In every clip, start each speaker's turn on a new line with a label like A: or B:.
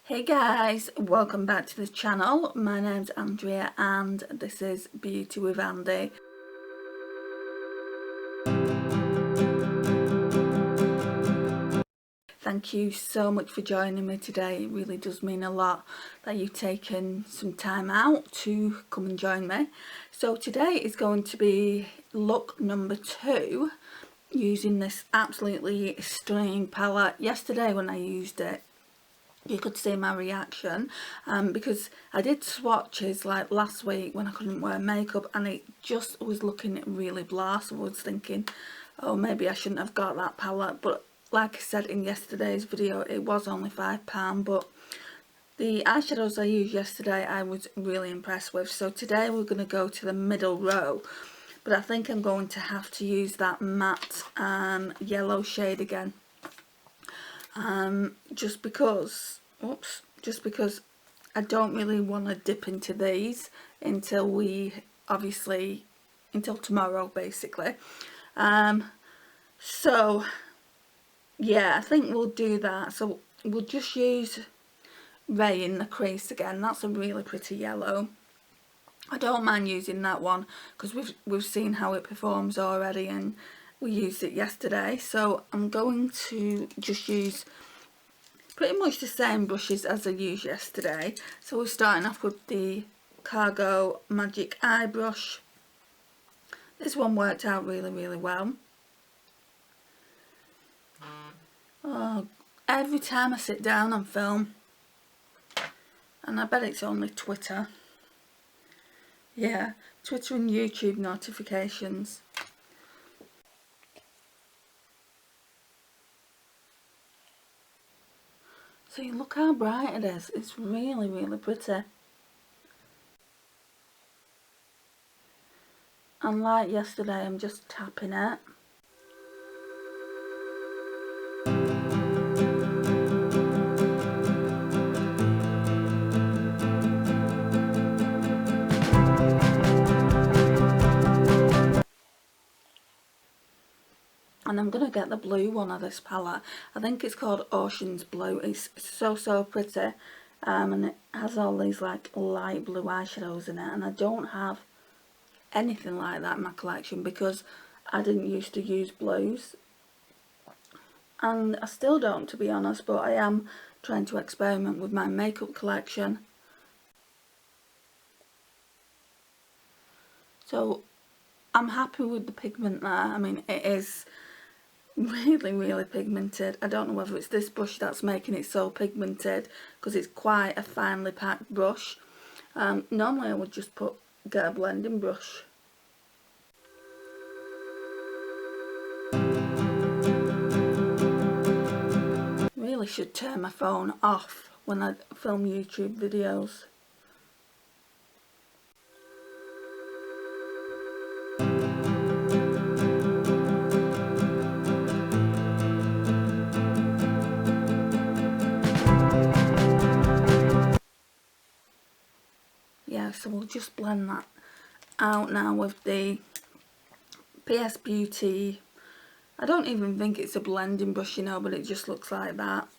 A: Hey guys, welcome back to the channel. My name's Andrea and this is Beauty with Andy. Thank you so much for joining me today. It really does mean a lot that you've taken some time out to come and join me. So today is going to be look number 2 using this absolutely stunning palette. Yesterday when I used it, you could see my reaction because I did swatches like last week when I couldn't wear makeup and it just was looking really blah, so I was thinking, oh, maybe I shouldn't have got that palette. But like I said in yesterday's video, it was only £5, but the eyeshadows I used yesterday I was really impressed with. So today we're going to go to the middle row, but I think I'm going to have to use that matte yellow shade again. Just because I don't really want to dip into these until until tomorrow basically. So yeah, I think we'll do that. So we'll just use Ray in the crease again. That's a really pretty yellow. I don't mind using that one because we've seen how it performs already and we used it yesterday. So I'm going to just use pretty much the same brushes as I used yesterday. So we're starting off with the Cargo Magic Eye Brush. This one worked out really well. Oh, every time I sit down and film, and I bet it's only Twitter. Yeah, Twitter and YouTube notifications. So you look how bright it is. It's really pretty. And like yesterday, I'm just tapping it. And I'm going to get the blue one of this palette. I think it's called Ocean's Blue. It's so pretty. And it has all these like light blue eyeshadows in it. And I don't have anything like that in my collection because I didn't used to use blues. And I still don't, to be honest, but I am trying to experiment with my makeup collection. So I'm happy with the pigment there. I mean, it is really pigmented. I don't know whether it's this brush that's making it so pigmented because it's quite a finely packed brush. Normally I would just get a blending brush. Really should turn my phone off when I film YouTube videos. Yeah, so we'll just blend that out now with the PS Beauty. I don't even think it's a blending brush, you know, but it just looks like that.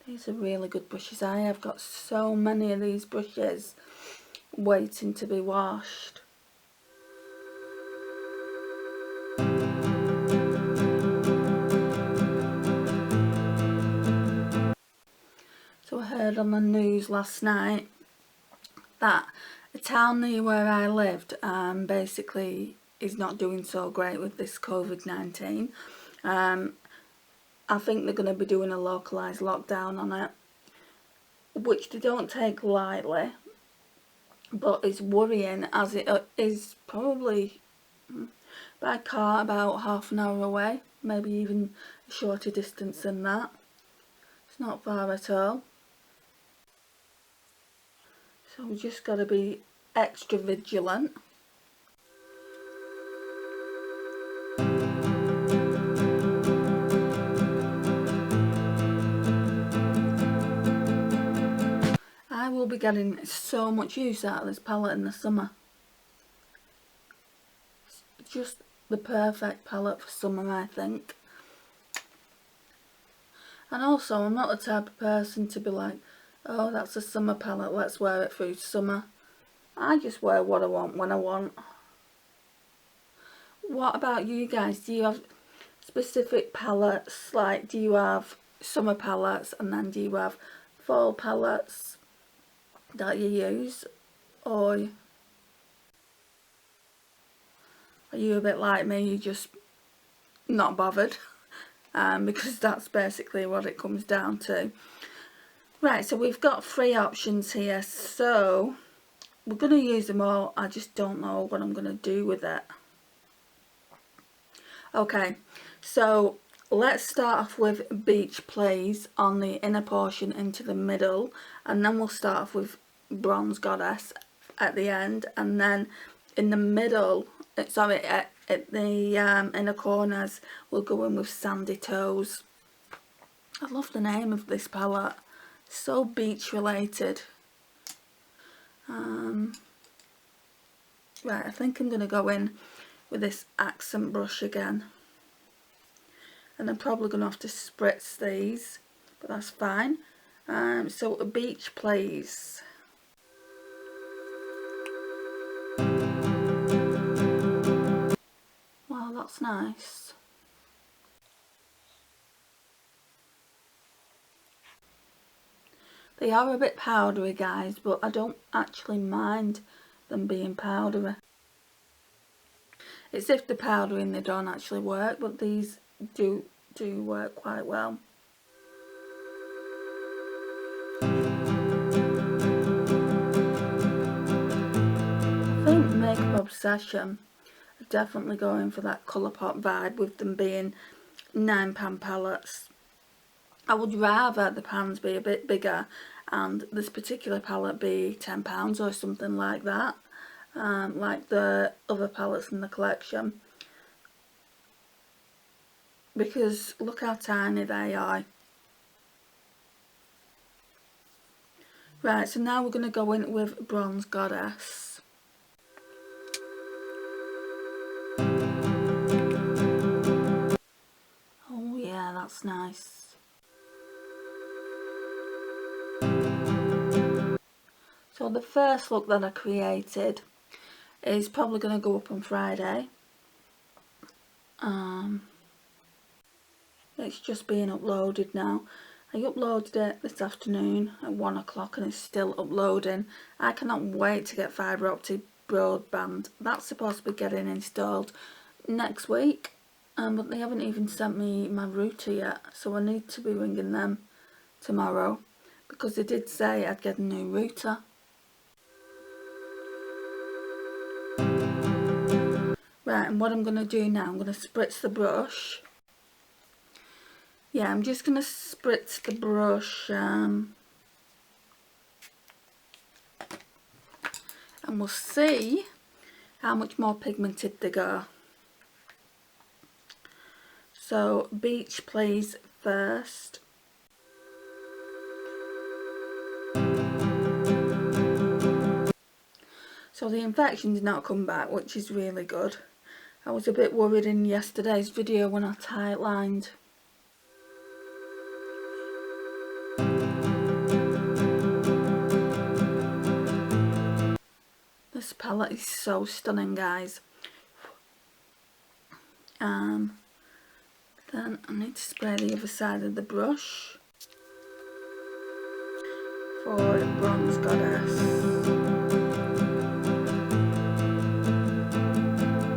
A: These are really good brushes. I have got so many of these brushes waiting to be washed. So I heard on the news last night that a town near where I lived basically is not doing so great with this COVID-19. I think they're going to be doing a localised lockdown on it, which they don't take lightly, but it's worrying as it is probably by car about half an hour away, maybe even a shorter distance than that. It's not far at all. So we just got to be extra vigilant. I will be getting so much use out of this palette in the summer. It's just the perfect palette for summer, I think. And also, I'm not the type of person to be like, oh, that's a summer palette, let's wear it through summer. I just wear what I want when I want. What about you guys? Do you have specific palettes? Like, do you have summer palettes and then do you have fall palettes that you use? Or are you a bit like me, you just not bothered? Because that's basically what it comes down to. Right, so we've got 3 options here, so we're going to use them all. I just don't know what I'm going to do with it. Okay, so let's start off with Beach Plays on the inner portion into the middle, and then we'll start off with Bronze Goddess at the end, and then in the middle, sorry, at the inner corners, we'll go in with Sandy Toes. I love the name of this palette, so beach related. Right, I think I'm going to go in with this accent brush again, and I'm probably going to have to spritz these, but that's fine. So Beach Plays. Wow, that's nice. They are a bit powdery, guys, but I don't actually mind them being powdery. It's if they're powdery and they don't actually work, but these do work quite well. I think Makeup Obsession are definitely going for that Colourpop vibe with them being £9 palettes. I would rather the pans be a bit bigger and this particular palette be £10 or something like that, like the other palettes in the collection, because look how tiny they are. Right, so now we're going to go in with Bronze Goddess. Oh yeah, that's nice. So the first look that I created is probably going to go up on Friday. It's just being uploaded now. I uploaded it this afternoon at 1 o'clock and it's still uploading. I cannot wait to get fibre optic broadband. That's supposed to be getting installed next week, but they haven't even sent me my router yet, so I need to be ringing them tomorrow because they did say I'd get a new router. Right, and what I'm going to do now, I'm going to spritz the brush. Yeah, I'm just going to spritz the brush and we'll see how much more pigmented they go. So Beach Plays first. So the infection did not come back, which is really good. I was a bit worried in yesterday's video when I tightlined. This palette is so stunning, guys. Then I need to spray the other side of the brush for Bronze Goddess.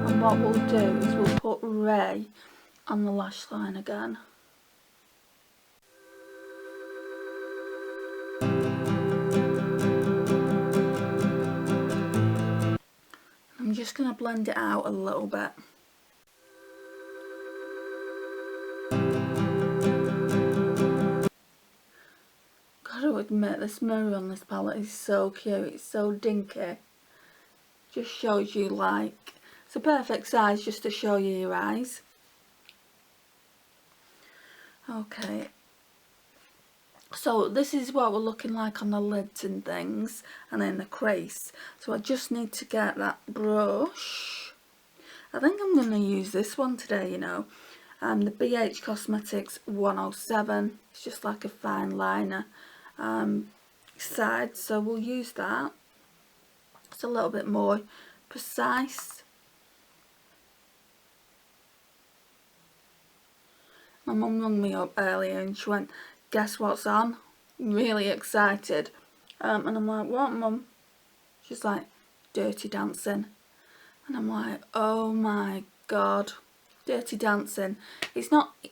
A: And what we'll do is we'll put Ray on the lash line again. I'm just going to blend it out a little bit. Gotta admit, this mirror on this palette is so cute, it's so dinky. Just shows you, like, it's a perfect size just to show you your eyes. Okay, so this is what we're looking like on the lids and things, and then the crease. So I just need to get that brush I think I'm going to use this one today, you know. The BH Cosmetics 107. It's just like a fine liner side, so we'll use that. It's a little bit more precise. My mum rang me up earlier and she went, "Guess what's on?" Really excited. And I'm like, "What, Mum?" She's like, "Dirty Dancing." And I'm like, oh my god, Dirty Dancing. It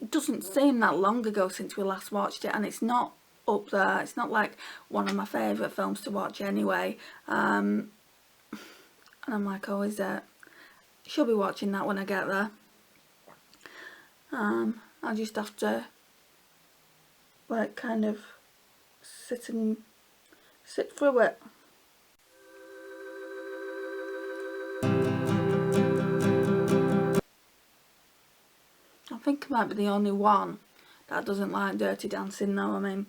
A: doesn't seem that long ago since we last watched it, and it's not up there. It's not like one of my favourite films to watch anyway. And I'm like, oh, is it? She'll be watching that when I get there. I'll just have to like kind of sit through it. I think I might be the only one that doesn't like Dirty Dancing though. I mean,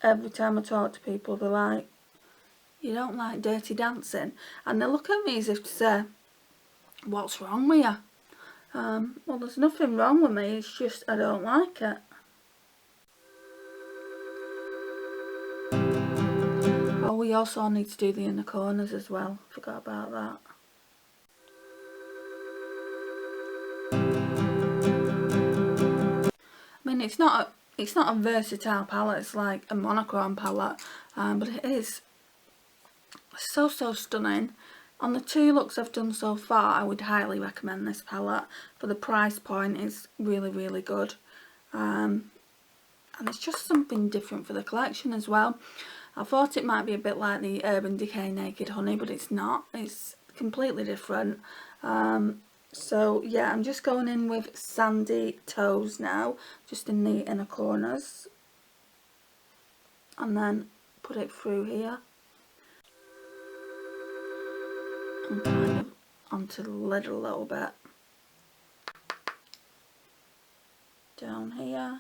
A: every time I talk to people, they're like, "You don't like Dirty Dancing?" And they look at me as if to say, "What's wrong with you?" Well, there's nothing wrong with me, it's just I don't like it. Oh, we also need to do the inner corners as well. Forgot about that. I mean, it's not a versatile palette. It's like a monochrome palette, but it is so stunning. On the 2 looks I've done so far, I would highly recommend this palette. For the price point, it's really good. And it's just something different for the collection as well. I thought it might be a bit like the Urban Decay Naked Honey, but it's not. It's completely different. So yeah, I'm just going in with Sandy Toes now, just in the inner corners, and then put it through here and kind of onto the lid a little bit, down here,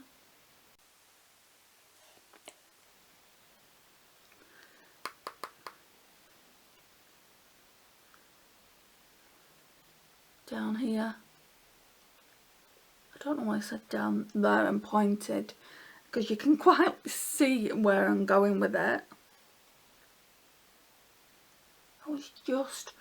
A: down here. I don't know why I said down there and pointed, because you can quite see where I'm going with it. Oh, it's just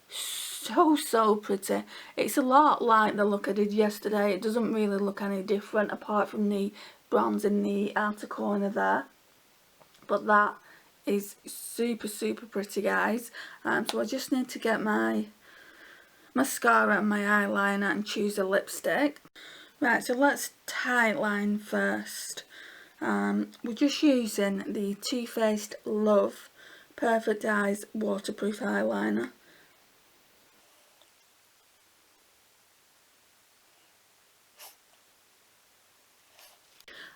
A: so pretty. It's a lot like the look I did yesterday. It doesn't really look any different apart from the bronze in the outer corner there, but that is super pretty, guys. So I just need to get my mascara and my eyeliner and choose a lipstick. Right, so let's tightline first. We're just using the Too Faced Love Perfect Eyes waterproof eyeliner.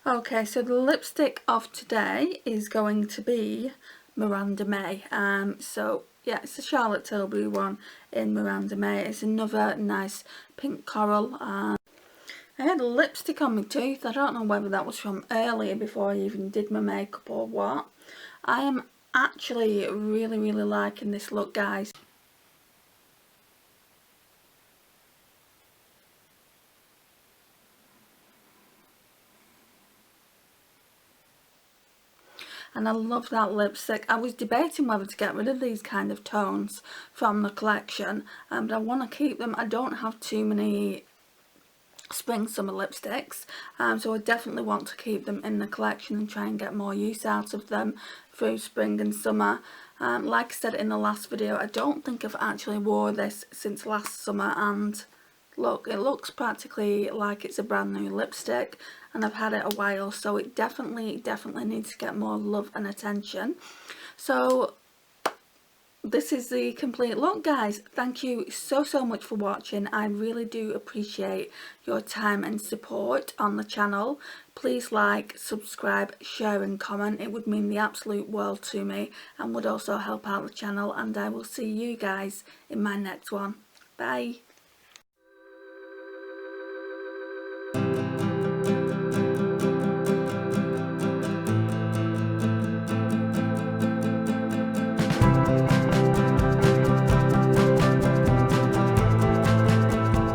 A: Okay, so the lipstick of today is going to be Miranda May. So yeah, it's the Charlotte Tilbury one in Miranda May. It's another nice pink coral. I had lipstick on my tooth. I don't know whether that was from earlier before I even did my makeup or what. I am actually really liking this look, guys. And I love that lipstick. I was debating whether to get rid of these kind of tones from the collection, but I want to keep them. I don't have too many spring summer lipsticks, so I definitely want to keep them in the collection and try and get more use out of them through spring and summer. Like I said in the last video, I don't think I've actually wore this since last summer, and look, it looks practically like it's a brand new lipstick, and I've had it a while, so it definitely needs to get more love and attention. So this is the complete look, guys. Thank you so much for watching. I really do appreciate your time and support on the channel. Please like, subscribe, share and comment. It would mean the absolute world to me and would also help out the channel, and I will see you guys in my next one. Bye.